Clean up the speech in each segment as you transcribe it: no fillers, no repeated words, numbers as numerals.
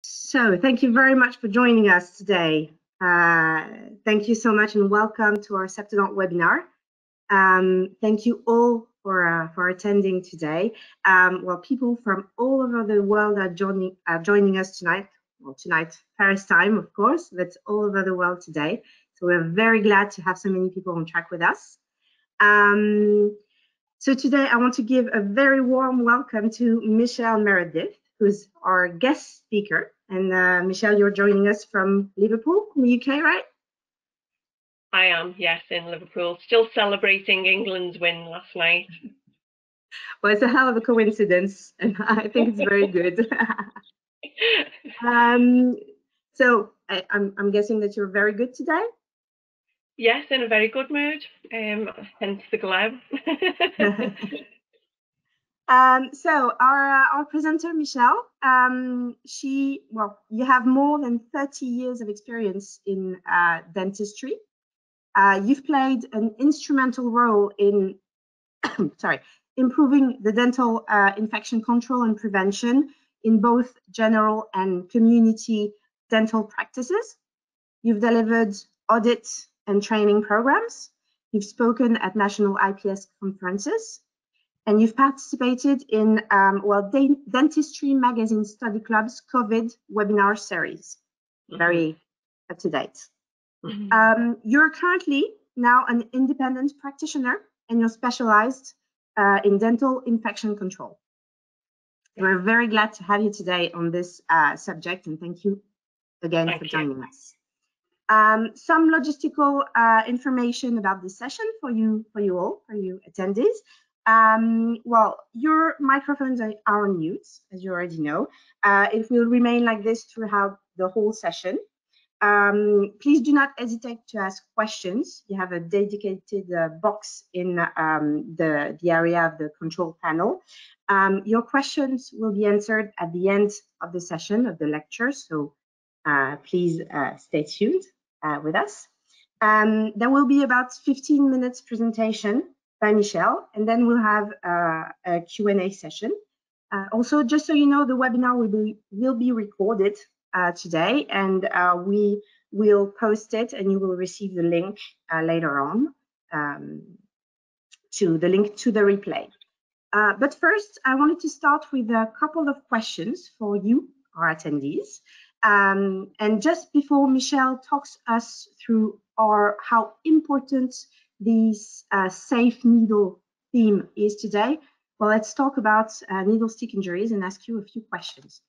So thank you very much for joining us today. Thank you so much and welcome to our Septodont webinar. Thank you all for attending today. Well, people from all over the world are joining us tonight. Well, tonight, Paris time, of course, but all over the world today. So we're very glad to have so many people on track with us. So today I want to give a very warm welcome to Michelle Meredith, who's our guest speaker. And Michelle, you're joining us from Liverpool in the UK, right? I am, yes, in Liverpool. Still celebrating England's win last night. Well, it's a hell of a coincidence, and I think it's very good. So I'm guessing that you're very good today? Yes, in a very good mood, hence the glow. So our presenter, Michelle, you have more than 30 years of experience in dentistry. You've played an instrumental role in improving the dental infection control and prevention in both general and community dental practices. You've delivered audit and training programs. You've spoken at national IPS conferences. And you've participated in, Dentistry Magazine Study Club's COVID webinar series. Very up to date. You're currently now an independent practitioner and you're specialized in dental infection control. We're very glad to have you today on this subject, and thank you again for joining us. Some logistical information about this session for you attendees. Well, your microphones are on mute, as you already know. It will remain like this throughout the whole session. Please do not hesitate to ask questions. You have a dedicated box in the area of the control panel. Your questions will be answered at the end of the session of the lecture, so please stay tuned with us. There will be about 15 minutes presentation by Michelle, and then we'll have a Q&A session. Also, just so you know, the webinar will be recorded today, and we will post it, and you will receive the link later on to the link to the replay. But first, I wanted to start with a couple of questions for you, our attendees. And just before Michelle talks us through how important this safe needle theme is today, well, let's talk about needle stick injuries and ask you a few questions.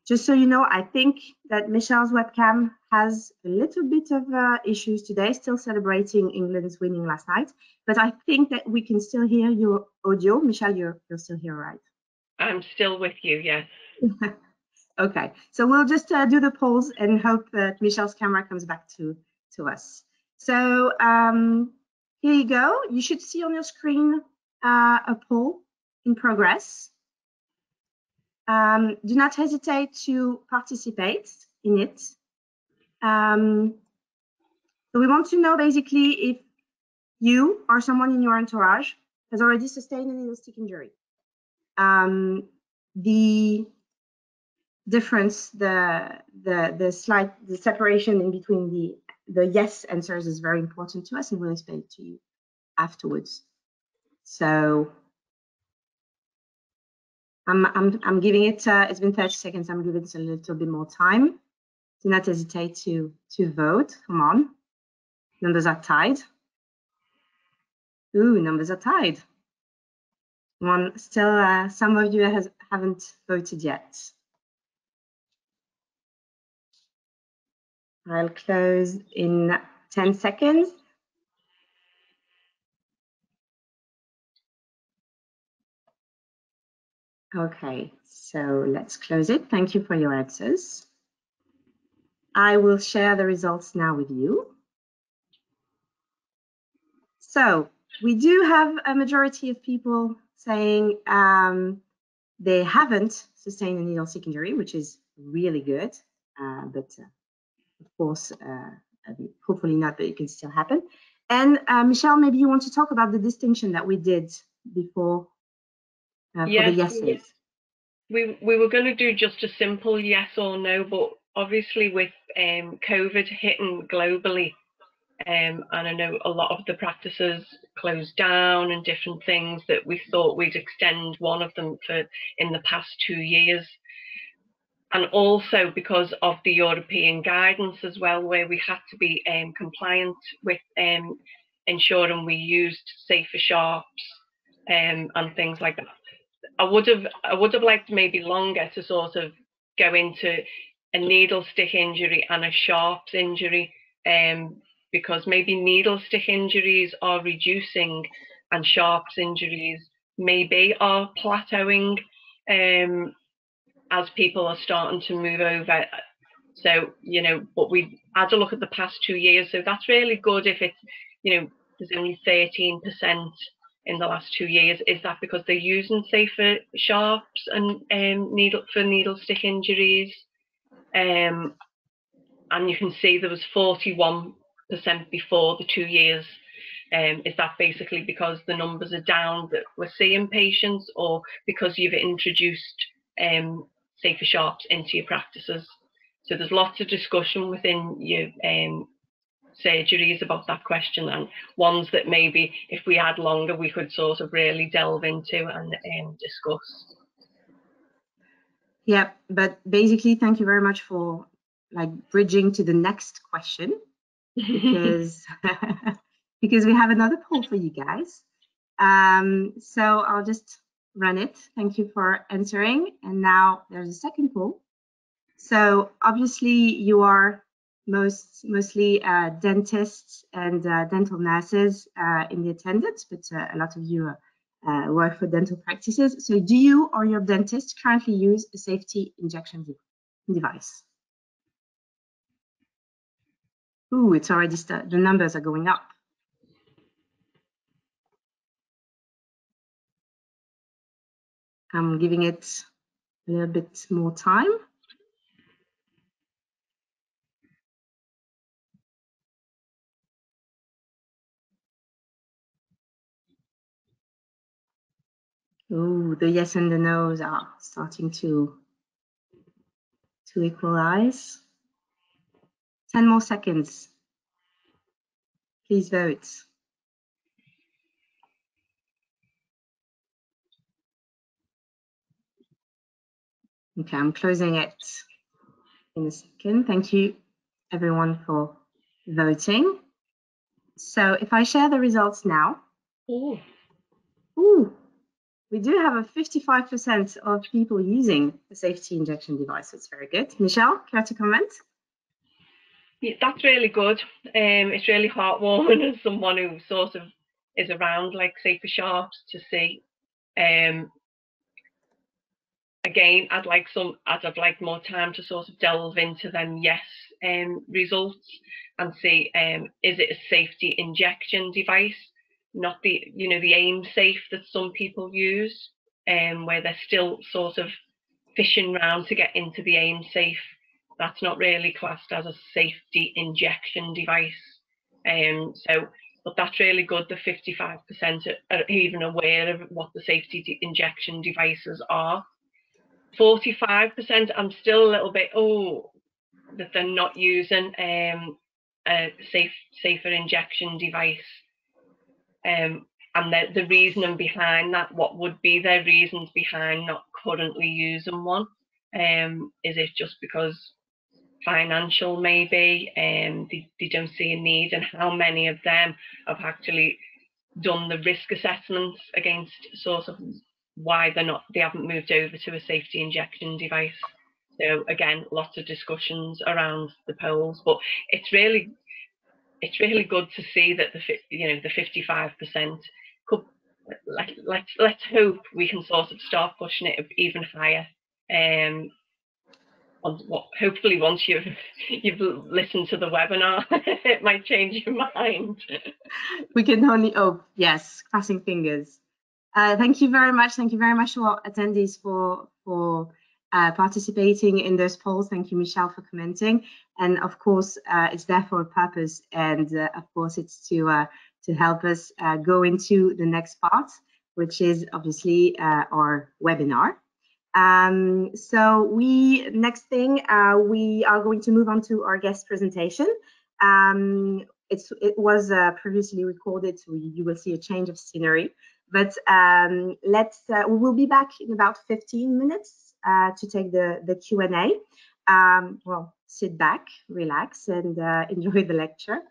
Just so you know, I think that Michelle's webcam has a little bit of issues today, still celebrating England's winning last night, but I think that we can still hear your audio. Michelle, you're still here, right? I'm still with you, yes. Okay, so we'll just do the polls and hope that Michelle's camera comes back to us. So here you go. You should see on your screen a poll in progress. Do not hesitate to participate in it. So we want to know basically if you or someone in your entourage has already sustained a needle stick injury. The difference, the separation in between the yes answers is very important to us, and we'll explain it to you afterwards. So I'm giving it, it's been 30 seconds, I'm giving it a little bit more time. Do not hesitate to vote, come on. Numbers are tied. Ooh, numbers are tied. Still, some of you haven't voted yet. I'll close in 10 seconds. Okay, so let's close it. Thank you for your answers. I will share the results now with you. So we do have a majority of people saying they haven't sustained a needle stick injury, which is really good, but of course, hopefully not, but it can still happen. And Michelle, maybe you want to talk about the distinction that we did before for the yeses. we were going to do just a simple yes or no, but obviously with COVID hitting globally, and I know a lot of the practices closed down and different things, that we thought we'd extend one of them for in the past 2 years. And also because of the European guidance as well, where we had to be compliant with ensuring we used safer sharps and things like that. I would have liked maybe longer to sort of go into a needle stick injury and a sharps injury, because maybe needle stick injuries are reducing and sharps injuries maybe are plateauing as people are starting to move over. So, you know, but we had a look at the past 2 years. So that's really good if it's, you know, there's only 13% in the last 2 years. Is that because they're using safer sharps and needle stick injuries? And you can see there was 41% before the 2 years. Is that basically because the numbers are down that we're seeing patients, or because you've introduced safer sharps into your practices? So there's lots of discussion within your surgeries about that question, and ones that maybe if we had longer we could sort of really delve into and discuss. Yeah, but basically, thank you very much for like bridging to the next question, because because we have another poll for you guys. So I'll just run it. Thank you for answering. And now there's a second poll. So obviously you are mostly dentists and dental nurses in the attendance, but a lot of you work for dental practices. So do you or your dentist currently use a safety injection device? Ooh, it's already the numbers are going up. I'm giving it a little bit more time. Oh, the yes and the no's are starting to equalize. 10 more seconds. Please vote. Okay, I'm closing it in a second. Thank you, everyone, for voting. So if I share the results now. Ooh, we do have a 55% of people using the safety injection device. It's very good. Michelle, care to comment? Yeah, that's really good. It's really heartwarming as someone who sort of is around like safer sharps to see. Again, I'd like more time to sort of delve into them yes results and see is it a safety injection device, not the the aim safe that some people use, where they're still sort of fishing around to get into the aim safe. That's not really classed as a safety injection device. But that's really good. The 55% are even aware of what the safety injection devices are. 45%, I'm still a little bit, that they're not using a safer injection device. And the reasoning behind that, what would be their reasons behind not currently using one? Is it just because financial maybe, they don't see a need? And how many of them have actually done the risk assessments against sort of why they haven't moved over to a safety injection device? So again, lots of discussions around the polls, but it's really good to see that the 55% could, let's hope we can sort of start pushing it even higher. Hopefully once you've listened to the webinar, it might change your mind. We can only hope. Yes, crossing fingers. Thank you very much. Thank you very much to our attendees for participating in those polls. Thank you, Michelle, for commenting. And of course, it's there for a purpose. And of course, it's to help us go into the next part, which is obviously our webinar. So next thing, we are going to move on to our guest presentation. It was previously recorded, so you will see a change of scenery. But we will be back in about 15 minutes to take the Q&A. Well, sit back, relax, and enjoy the lecture.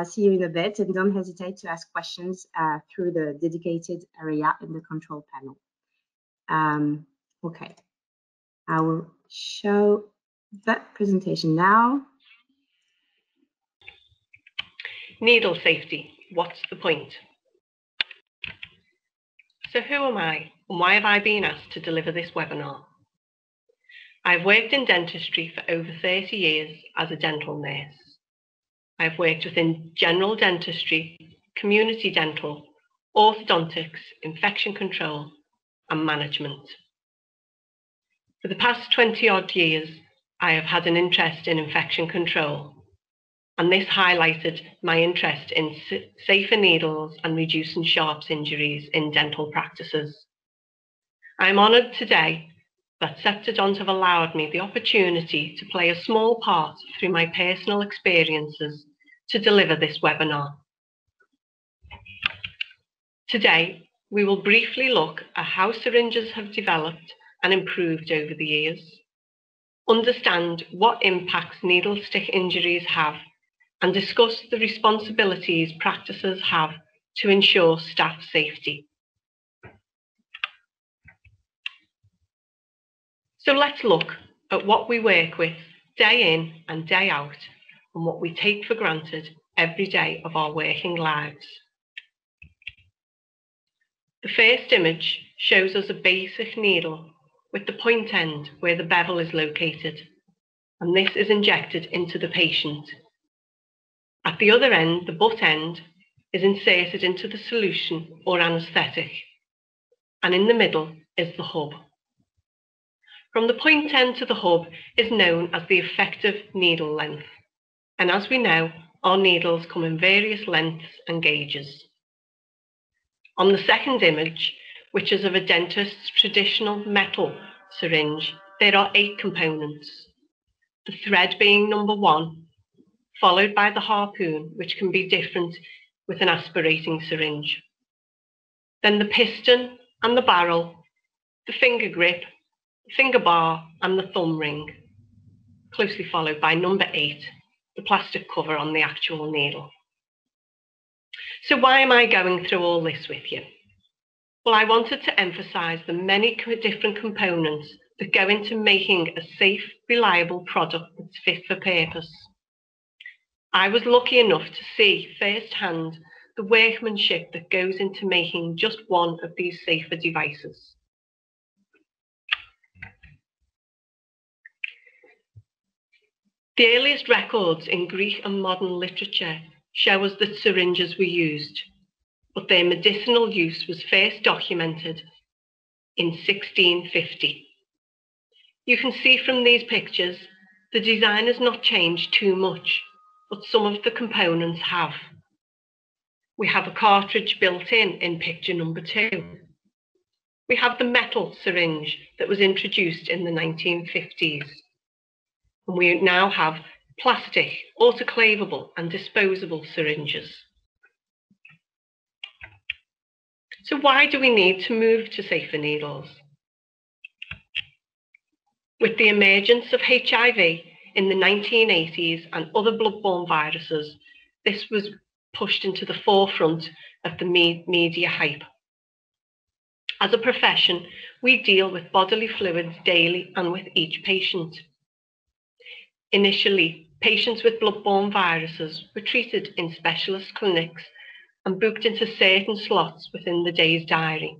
See you in a bit, and don't hesitate to ask questions through the dedicated area in the control panel. Okay, I will show that presentation now. Needle safety, what's the point? So who am I, and why have I been asked to deliver this webinar? I've worked in dentistry for over 30 years as a dental nurse. I've worked within general dentistry, community dental, orthodontics, infection control, and management. For the past 20-odd years, I have had an interest in infection control, and this highlighted my interest in safer needles and reducing sharps injuries in dental practices. I'm honoured today that Septodont have allowed me the opportunity to play a small part through my personal experiences to deliver this webinar. Today, we will briefly look at how syringes have developed and improved over the years, understand what impacts needle stick injuries have, and discuss the responsibilities practices have to ensure staff safety. So let's look at what we work with day in and day out, and what we take for granted every day of our working lives. The first image shows us a basic needle with the point end where the bevel is located, and this is injected into the patient. At the other end, the butt end is inserted into the solution or anaesthetic, and in the middle is the hub. From the point end to the hub is known as the effective needle length, and as we know, our needles come in various lengths and gauges. On the second image, which is of a dentist's traditional metal syringe, there are 8 components. The thread being number 1, followed by the harpoon, which can be different with an aspirating syringe. Then the piston and the barrel, the finger grip, the finger bar and the thumb ring, closely followed by number 8, the plastic cover on the actual needle. So why am I going through all this with you? Well, I wanted to emphasise the many different components that go into making a safe, reliable product that's fit for purpose. I was lucky enough to see firsthand the workmanship that goes into making just one of these safer devices. The earliest records in Greek and modern literature show us that syringes were used, but their medicinal use was first documented in 1650. You can see from these pictures, the design has not changed too much, but some of the components have. We have a cartridge built in picture number 2. We have the metal syringe that was introduced in the 1950s. And we now have plastic, autoclavable and disposable syringes. So why do we need to move to safer needles? With the emergence of HIV in the 1980s and other bloodborne viruses, this was pushed into the forefront of the media hype. As a profession, we deal with bodily fluids daily and with each patient. Initially, patients with bloodborne viruses were treated in specialist clinics and booked into certain slots within the day's diary.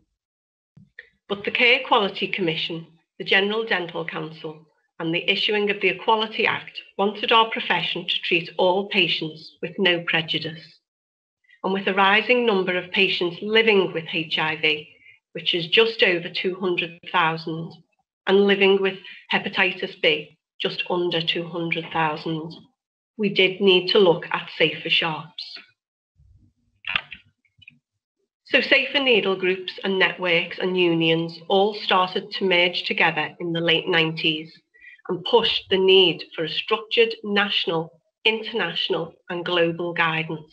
But the Care Quality Commission, the General Dental Council, and the issuing of the Equality Act wanted our profession to treat all patients with no prejudice. And with a rising number of patients living with HIV, which is just over 200,000, and living with hepatitis B, just under 200,000, we did need to look at safer sharps. So safer needle groups and networks and unions all started to merge together in the late 90s and pushed the need for a structured national, international and global guidance.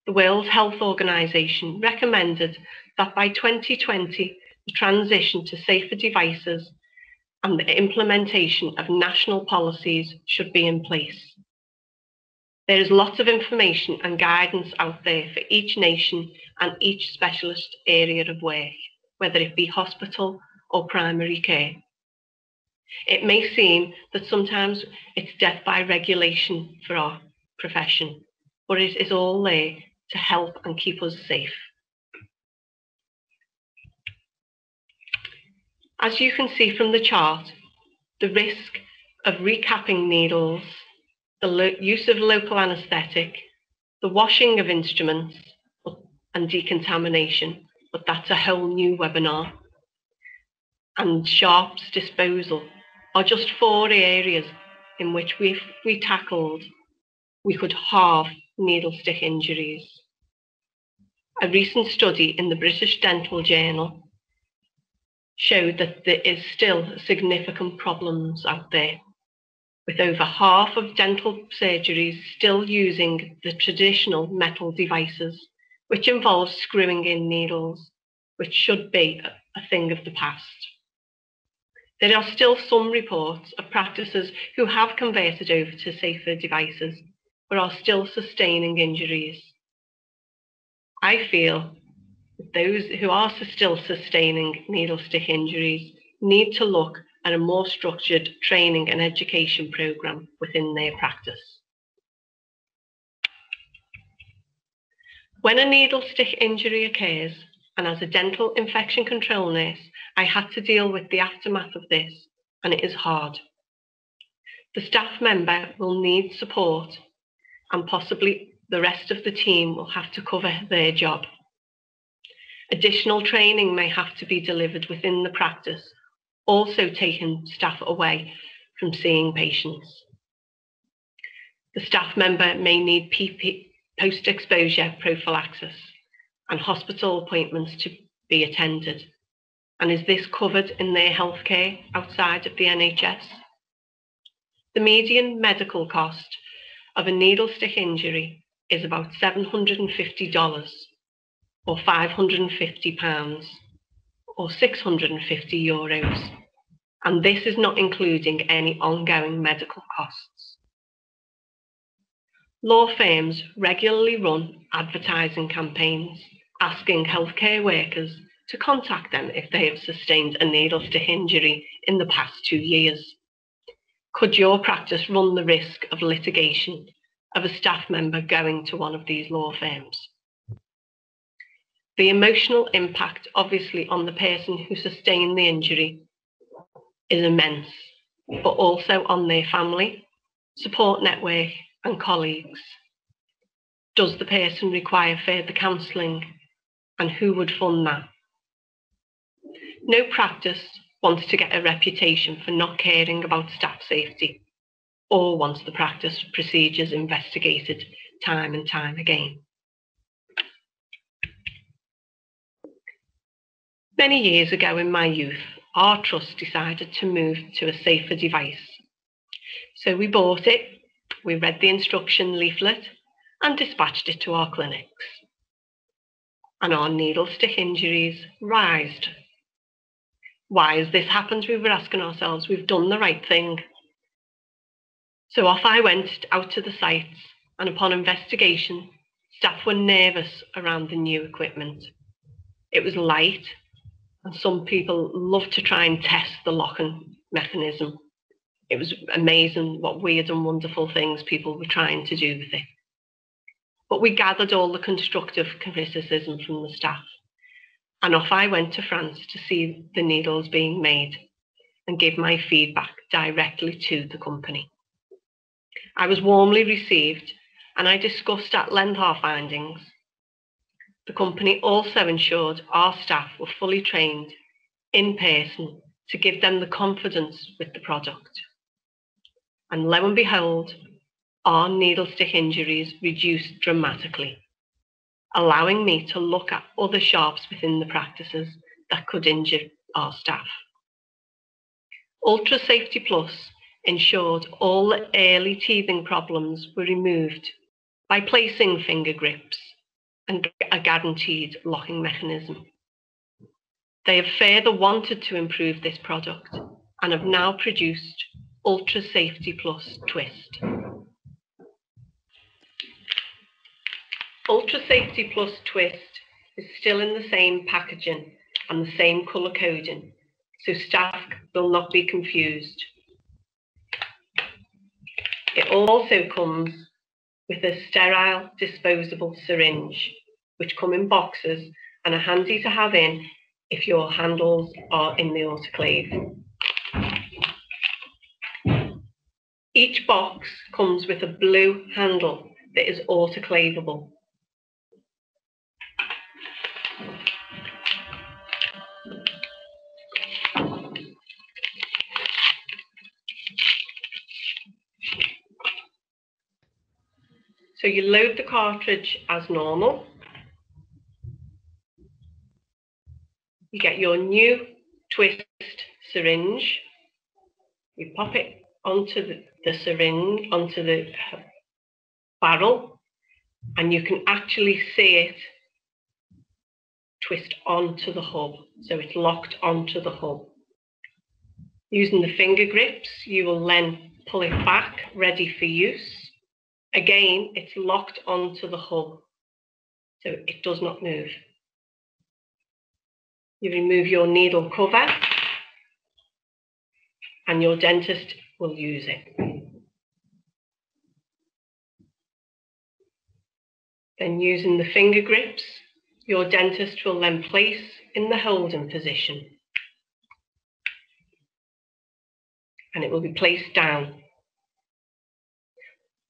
The World Health Organization recommended that by 2020, the transition to safer devices and the implementation of national policies should be in place. There is lots of information and guidance out there for each nation and each specialist area of work, whether it be hospital or primary care. It may seem that sometimes it's death by regulation for our profession, but it is all there to help and keep us safe. As you can see from the chart, the risk of recapping needles, the use of local anaesthetic, the washing of instruments and decontamination, but that's a whole new webinar, and sharps disposal are just 4 areas in which if we tackled, we could halve needle stick injuries. A recent study in the British Dental Journal showed that there is still significant problems out there, with over half of dental surgeries still using the traditional metal devices, which involves screwing in needles, which should be a thing of the past. There are still some reports of practices who have converted over to safer devices, but are still sustaining injuries. I feel that those who are still sustaining needle stick injuries need to look at a more structured training and education programme within their practice. When a needle stick injury occurs, and as a dental infection control nurse, I had to deal with the aftermath of this, and it is hard. The staff member will need support, and possibly the rest of the team will have to cover their job. Additional training may have to be delivered within the practice, also taking staff away from seeing patients. The staff member may need post-exposure prophylaxis and hospital appointments to be attended. And is this covered in their healthcare outside of the NHS? The median medical cost of a needle stick injury is about $750 or £550 or €650. And this is not including any ongoing medical costs. Law firms regularly run advertising campaigns asking healthcare workers to contact them if they have sustained a needle stick injury in the past 2 years. Could your practice run the risk of litigation of a staff member going to one of these law firms? The emotional impact, obviously, on the person who sustained the injury is immense, but also on their family, support network, and colleagues. Does the person require further counselling, and who would fund that? No practice wants to get a reputation for not caring about staff safety, or wants the practice procedures investigated time and time again. Many years ago in my youth, our trust decided to move to a safer device. So we bought it, we read the instruction leaflet and dispatched it to our clinics. And our needle stick injuries rised. Why has this happened? We were asking ourselves. We've done the right thing. So off I went out to the sites, and upon investigation, staff were nervous around the new equipment. It was light, and some people love to try and test the locking mechanism. It was amazing what weird and wonderful things people were trying to do with it. But we gathered all the constructive criticism from the staff, and off I went to France to see the needles being made and give my feedback directly to the company. I was warmly received, and I discussed at length our findings. The company also ensured our staff were fully trained in person to give them the confidence with the product. And lo and behold, our needle stick injuries reduced dramatically. allowing me to look at other sharps within the practices that could injure our staff. Ultra Safety Plus ensured all the early teething problems were removed by placing finger grips and a guaranteed locking mechanism. They have further wanted to improve this product and have now produced Ultra Safety Plus Twist. Ultra Safety Plus Twist is still in the same packaging and the same colour coding, so staff will not be confused. It also comes with a sterile disposable syringe, which come in boxes and are handy to have in if your handles are in the autoclave. Each box comes with a blue handle that is autoclavable. So you load the cartridge as normal. You get your new twist syringe. You pop it onto the syringe, onto the barrel, and you can actually see it twist onto the hub. So it's locked onto the hub. Using the finger grips, you will then pull it back, ready for use. Again, it's locked onto the hub, so it does not move. You remove your needle cover, and your dentist will use it. Then using the finger grips, your dentist will then place in the holding position, and it will be placed down.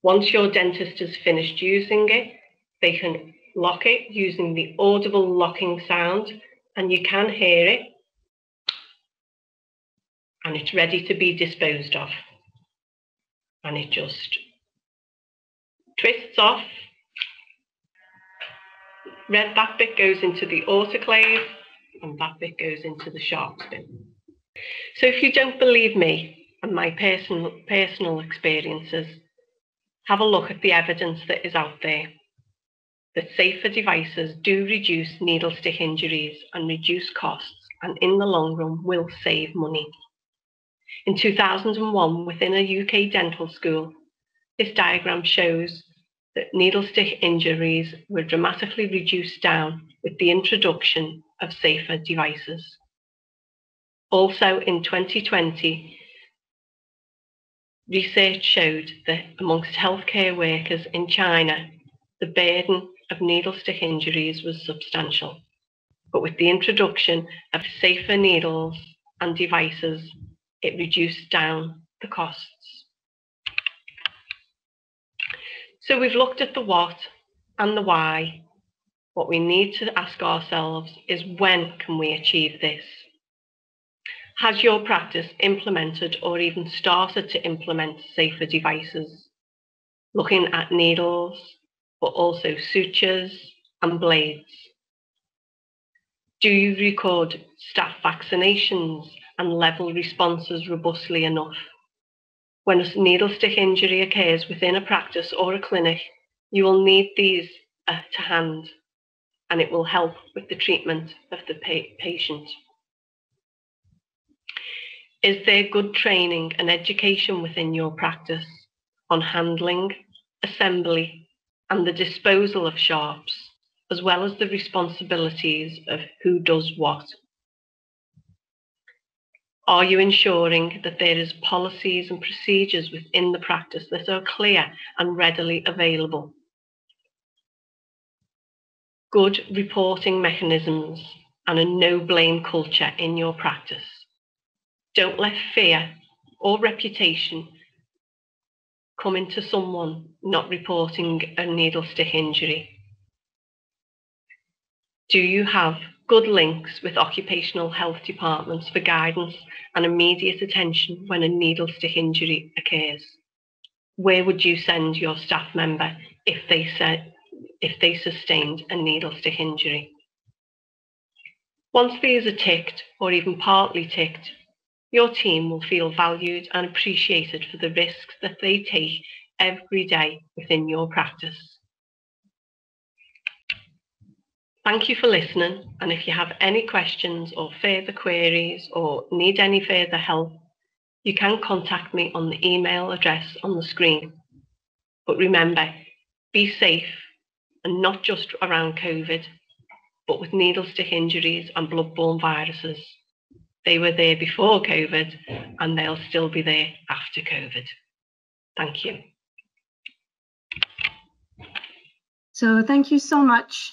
Once your dentist has finished using it, they can lock it using the audible locking sound, and you can hear it, and it's ready to be disposed of. And it just twists off. That bit goes into the autoclave, and that bit goes into the sharps bin. So if you don't believe me and my personal experiences, have a look at the evidence that is out there, that safer devices do reduce needle stick injuries and reduce costs, and in the long run will save money. In 2001, within a UK dental school, this diagram shows that needle stick injuries were dramatically reduced down with the introduction of safer devices. Also in 2020, research showed that amongst healthcare workers in China, the burden of needle stick injuries was substantial. But with the introduction of safer needles and devices, it reduced down the costs. So we've looked at the what and the why. What we need to ask ourselves is, when can we achieve this? Has your practice implemented or even started to implement safer devices? Looking at needles, but also sutures and blades. Do you record staff vaccinations and level responses robustly enough? When a needle stick injury occurs within a practice or a clinic, you will need these to hand, and it will help with the treatment of the patient. Is there good training and education within your practice on handling, assembly, and the disposal of sharps, as well as the responsibilities of who does what? Are you ensuring that there is policies and procedures within the practice that are clear and readily available? Good reporting mechanisms and a no-blame culture in your practice. Don't let fear or reputation come into someone not reporting a needle stick injury. Do you have good links with occupational health departments for guidance and immediate attention when a needle stick injury occurs? Where would you send your staff member if they if they sustained a needle stick injury. Once these are ticked, or even partly ticked, your team will feel valued and appreciated for the risks that they take every day within your practice. Thank you for listening, and if you have any questions or further queries or need any further help, you can contact me on the email address on the screen. But remember, be safe, and not just around COVID, but with needle stick injuries and blood-borne viruses. They were there before COVID, and they'll still be there after COVID. Thank you. So thank you so much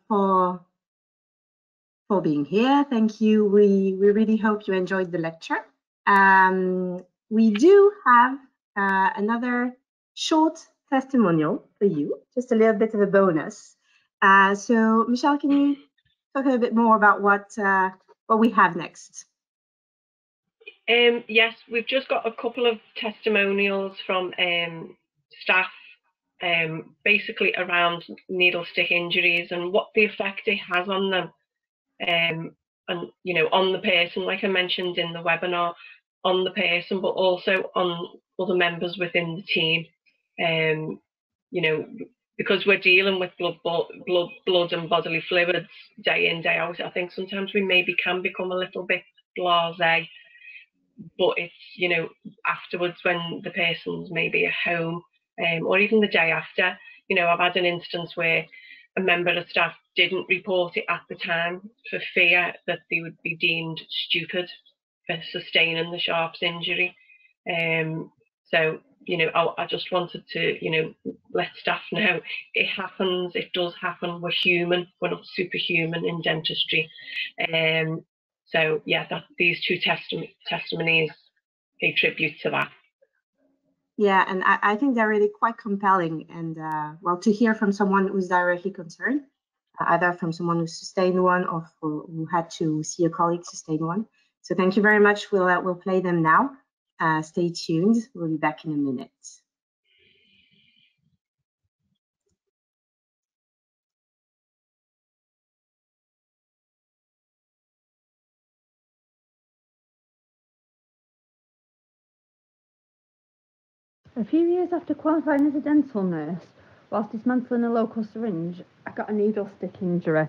for being here. Thank you. We really hope you enjoyed the lecture. We do have another short testimonial for you, just a little bit of a bonus. So Michelle, can you talk a little bit more about what we have next? Yes, we've just got a couple of testimonials from staff, basically around needle stick injuries and what the effect it has on them, and you know, on the person, like I mentioned in the webinar, on the person, but also on other members within the team. You know, because we're dealing with blood and bodily fluids day in, day out, I think sometimes we maybe can become a little bit blasé. But it's, you know, afterwards when the person's maybe at home, or even the day after, you know, I've had an instance where a member of staff didn't report it at the time for fear that they would be deemed stupid for sustaining the sharps injury. So, you know, I just wanted to, you know, let staff know it happens, it does happen, we're human, we're not superhuman in dentistry. So yeah, these two testimonies pay tribute to that. Yeah, and I think they're really quite compelling, and well, to hear from someone who's directly concerned, either from someone who sustained one or who had to see a colleague sustain one. So thank you very much. We'll play them now. Stay tuned. We'll be back in a minute. A few years after qualifying as a dental nurse, whilst dismantling a local syringe, I got a needle stick injury.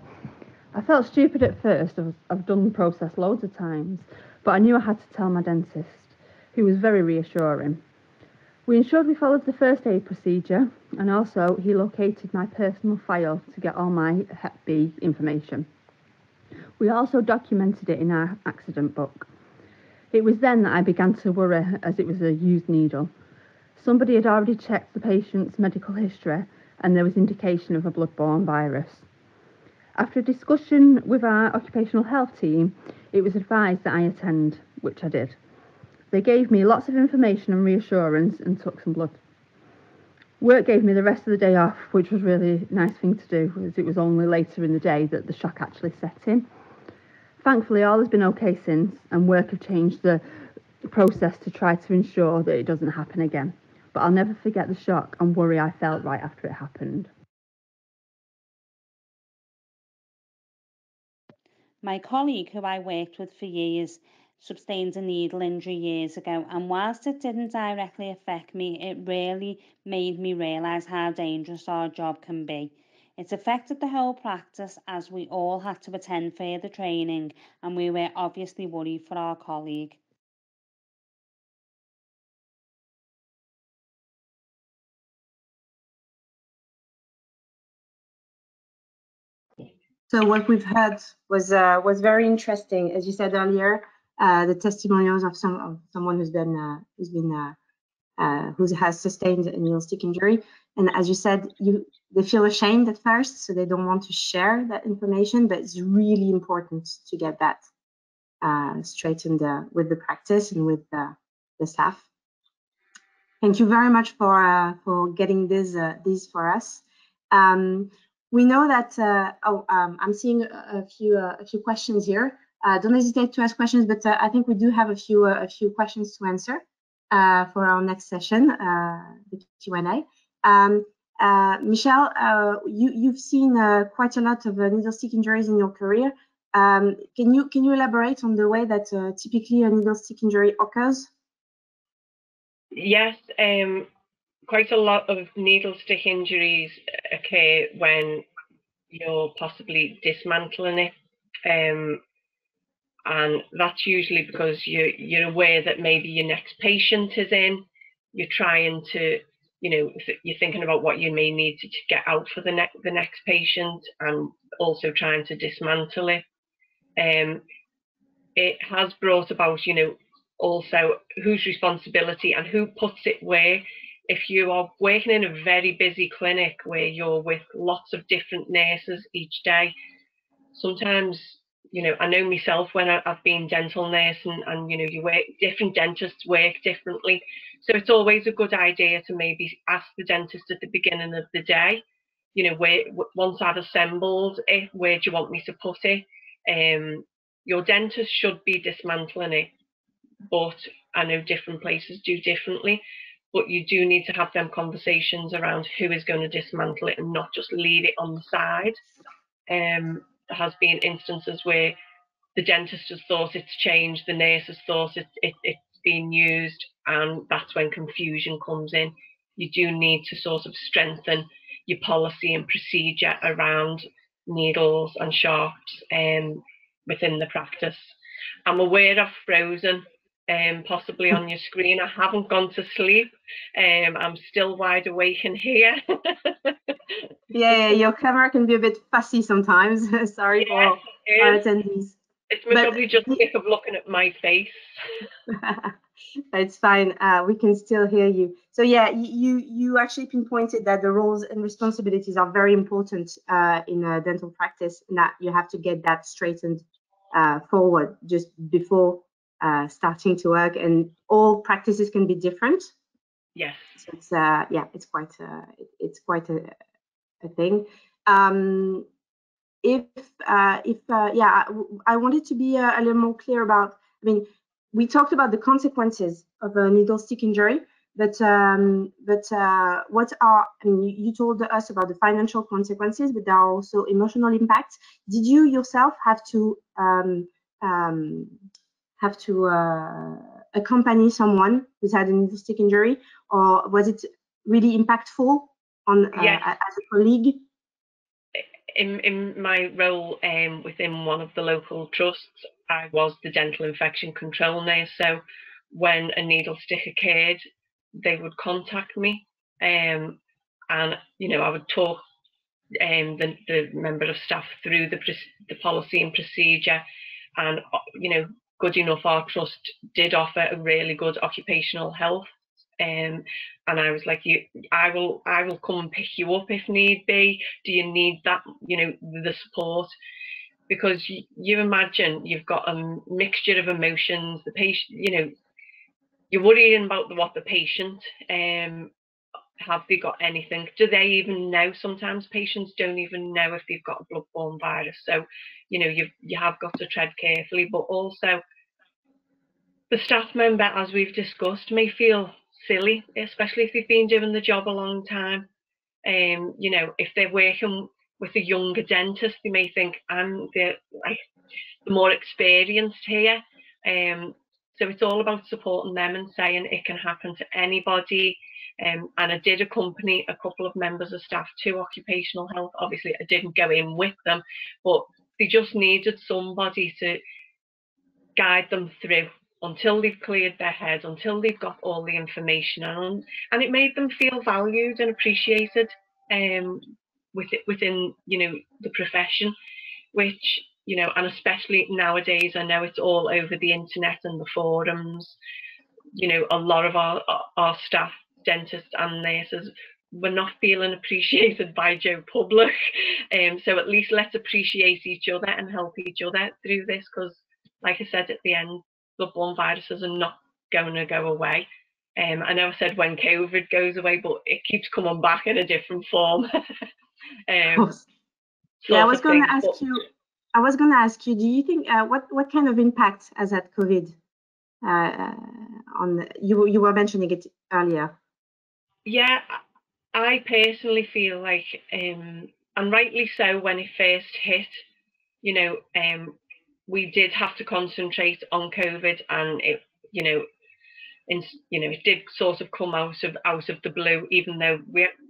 I felt stupid at first, I've done the process loads of times, but I knew I had to tell my dentist, who was very reassuring. We ensured we followed the first aid procedure, and also he located my personal file to get all my Hep B information. We also documented it in our accident book. It was then that I began to worry, as it was a used needle. Somebody had already checked the patient's medical history, and there was indication of a blood-borne virus. After a discussion with our occupational health team, it was advised that I attend, which I did. They gave me lots of information and reassurance and took some blood. Work gave me the rest of the day off, which was really a nice thing to do, as it was only later in the day that the shock actually set in. Thankfully, all has been okay since, and work have changed the process to try to ensure that it doesn't happen again. But I'll never forget the shock and worry I felt right after it happened. My colleague, who I worked with for years, sustained a needle injury years ago, and whilst it didn't directly affect me, it really made me realise how dangerous our job can be. It affected the whole practice, as we all had to attend further training, and we were obviously worried for our colleague. So what we've heard was very interesting, as you said earlier. The testimonials of someone who has sustained a needle stick injury, and as you said, they feel ashamed at first, so they don't want to share that information. But it's really important to get that straightened with the practice and with the staff. Thank you very much for getting these for us. We know that. I'm seeing a few questions here. Don't hesitate to ask questions, but I think we do have a few questions to answer for our next session, the Q&A. Michelle, you've seen quite a lot of needle stick injuries in your career. Can you elaborate on the way that typically a needle stick injury occurs? Yes, quite a lot of needle stick injuries occur when you're possibly dismantling it, and that's usually because you're aware that maybe your next patient is in. You're trying to, you're thinking about what you may need to get out for the next patient, and also trying to dismantle it. It has brought about, also whose responsibility and who puts it where. If you are working in a very busy clinic where you're with lots of different nurses each day, sometimes, I know myself when I've been dental nurse, and you work, different dentists work differently. So it's always a good idea to maybe ask the dentist at the beginning of the day, where, once I've assembled it, where do you want me to put it? Your dentist should be dismantling it, but I know different places do differently. But you do need to have them conversations around who is going to dismantle it and not just leave it on the side. There has been instances where the dentist has thought it's changed, the nurse has thought it's been used, and that's when confusion comes in. You do need to sort of strengthen your policy and procedure around needles and sharps within the practice. I'm aware I've frozen possibly on your screen. I haven't gone to sleep. I'm still wide awake in here. Yeah, your camera can be a bit fussy sometimes. Sorry for our attendees. It's probably just sick of looking at my face. It's fine. We can still hear you. So yeah, you actually pinpointed that the roles and responsibilities are very important in a dental practice, and that you have to get that straightened forward just before starting to work. And all practices can be different. Yes. So it's it's quite a thing. I wanted to be a little more clear about. I mean, we talked about the consequences of a needle stick injury, but what are? I mean, you told us about the financial consequences, but there are also emotional impacts. Did you yourself have to accompany someone who's had a needle stick injury, or was it really impactful on yes. as a colleague? In my role within one of the local trusts, I was the dental infection control nurse. So when a needle stick occurred, they would contact me, and I would talk the member of staff through the policy and procedure. And good enough, our trust did offer a really good occupational health. And I was like, I will come and pick you up if need be. Do you need that, the support? Because you imagine you've got a mixture of emotions. The patient, you're worrying about what the patient, have they got anything? Do they even know? Sometimes patients don't even know if they've got a blood-borne virus. So, you have got to tread carefully, but also the staff member, as we've discussed, may feel silly, especially if they've been doing the job a long time. If they're working with a younger dentist, they may think I'm the more experienced here. So it's all about supporting them and saying it can happen to anybody. And I did accompany a couple of members of staff to occupational health. Obviously, I didn't go in with them, but they just needed somebody to guide them through until they've cleared their head, until they've got all the information, and it made them feel valued and appreciated within the profession, which and especially nowadays, I know it's all over the internet and the forums. A lot of our staff, dentists and nurses, were not feeling appreciated by Joe Public. So at least let's appreciate each other and help each other through this, because like I said at the end, blood-borne viruses are not going to go away. I know I said when COVID goes away, but it keeps coming back in a different form. Yeah, I was going to ask you. Do you think what kind of impact has had COVID on you? You were mentioning it earlier. Yeah, I personally feel like, and rightly so, when it first hit, you know, we did have to concentrate on COVID, and it, you know, it did sort of come out of the blue, even though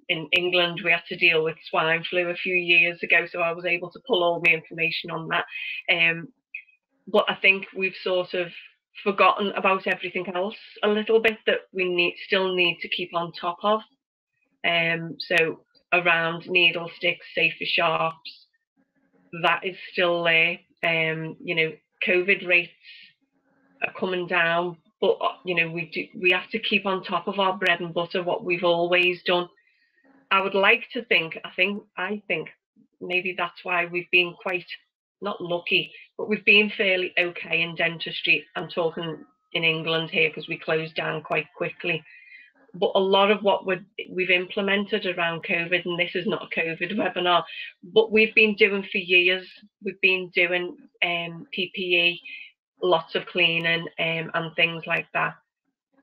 in England we had to deal with swine flu a few years ago, so I was able to pull all the information on that. But I think we've sort of forgotten about everything else a little bit that we still need to keep on top of. So around needle sticks, safer sharps, that is still there. You know, COVID rates are coming down, but you know, we have to keep on top of our bread and butter, what we've always done. I would like to think, I think maybe that's why we've been quite, not lucky, but we've been fairly okay in dentistry. I'm talking in England here because we closed down quite quickly. But a lot of what we've implemented around COVID, and this is not a COVID webinar, but we've been doing for years. We've been doing PPE, lots of cleaning, and things like that.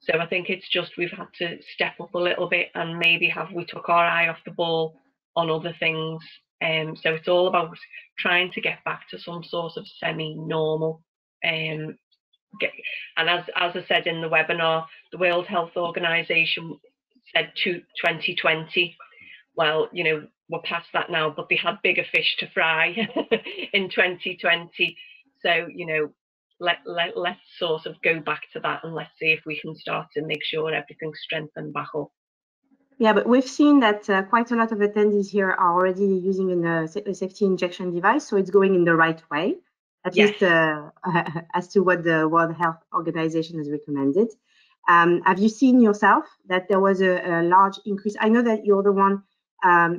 So I think it's just we've had to step up a little bit, and maybe we took our eye off the ball on other things. So it's all about trying to get back to some sort of semi-normal. And as I said in the webinar, the World Health Organization said 2020. Well, you know, we're past that now, but they had bigger fish to fry in 2020. So, you know, let's sort of go back to that, and let's see if we can start to make sure everything's strengthened back up. Yeah, but we've seen that quite a lot of attendees here are already using a safety injection device, so it's going in the right way, at least as to what the World Health Organization has recommended. Have you seen yourself that there was a large increase? I know that you're the one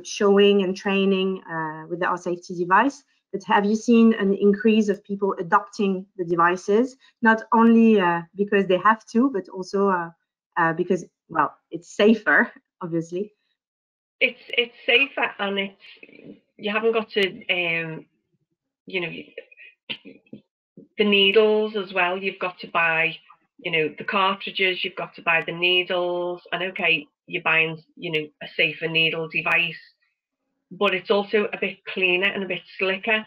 showing and training with our safety device, but have you seen an increase of people adopting the devices, not only because they have to, but also because, well, it's safer, obviously? It's safer, and you haven't got to, you know, the needles as well. You've got to buy, you know, the cartridges. You've got to buy the needles, and okay, you're buying, you know, a safer needle device, but it's also a bit cleaner and a bit slicker.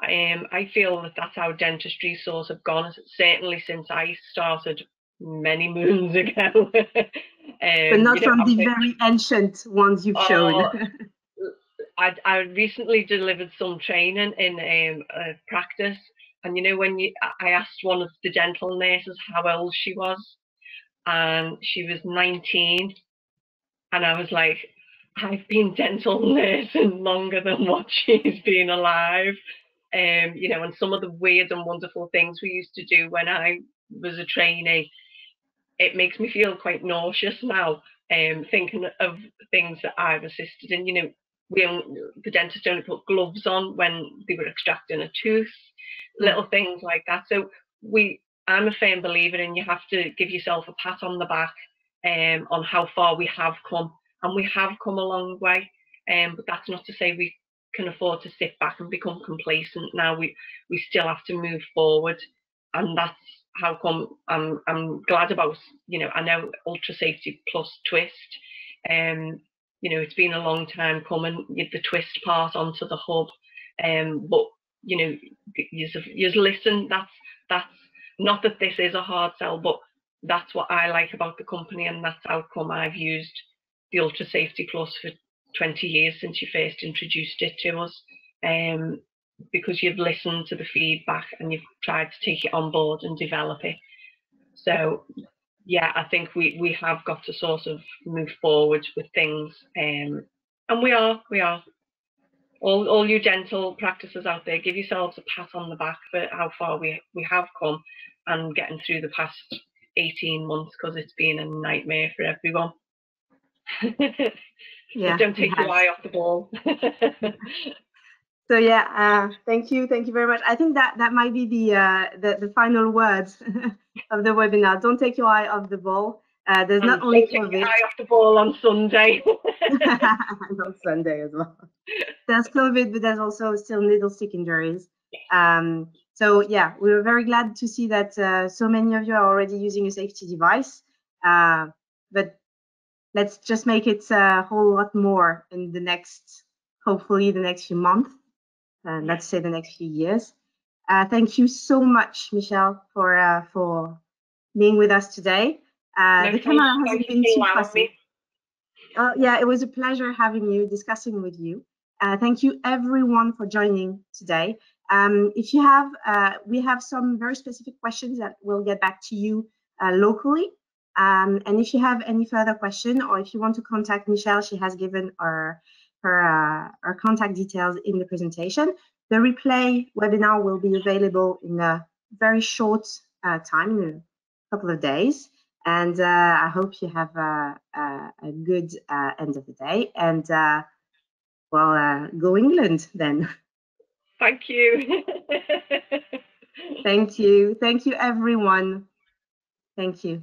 I feel that that's how dentistry sort of gone, certainly since I started many moons ago. But not from the very ancient ones you've shown. I recently delivered some training in practice, and you know, I asked one of the dental nurses how old she was, and she was 19, and I was like, I've been dental nursing longer than what she's been alive. You know, and some of the weird and wonderful things we used to do when I was a trainee, it makes me feel quite nauseous now, thinking of things that I've assisted in. You know, the dentist only put gloves on when they were extracting a tooth, little things like that. So I'm a firm believer in you have to give yourself a pat on the back on how far we have come, and we have come a long way. But that's not to say we can afford to sit back and become complacent. Now we still have to move forward, and that's how come I'm glad about, you know, I know Ultra Safety Plus Twist. You know, it's been a long time coming with the twist part onto the hub, but you know, you listen. That's not that this is a hard sell, but that's what I like about the company, and that's how come I've used the Ultra Safety Plus for 20 years since you first introduced it to us, because you've listened to the feedback and you've tried to take it on board and develop it. So yeah, I think we have got to sort of move forward with things, and we are. All you dental practices out there, give yourselves a pat on the back for how far we have come and getting through the past 18 months, because it's been a nightmare for everyone. Yeah, so don't take your eye off the ball. So yeah, thank you very much. I think that might be the final words of the webinar. Don't take your eye off the ball. There's not only don't take your eye off the ball on Sunday. And on Sunday as well. There's COVID, but there's also still needle stick injuries. So yeah, we were very glad to see that so many of you are already using a safety device. But let's just make it a whole lot more in the next, hopefully the next few months, let's say the next few years. Thank you so much, Michelle, for being with us today. The camera hasn't been too fussy. Yeah, it was a pleasure having you, discussing with you. Thank you everyone for joining today. If you have, we have some very specific questions that we'll get back to you locally. And if you have any further question, or if you want to contact Michelle, she has given her contact details in the presentation. The replay webinar will be available in a very short time, in a couple of days. And I hope you have a good end of the day. And well, go England then. Thank you. Thank you. Thank you, everyone. Thank you.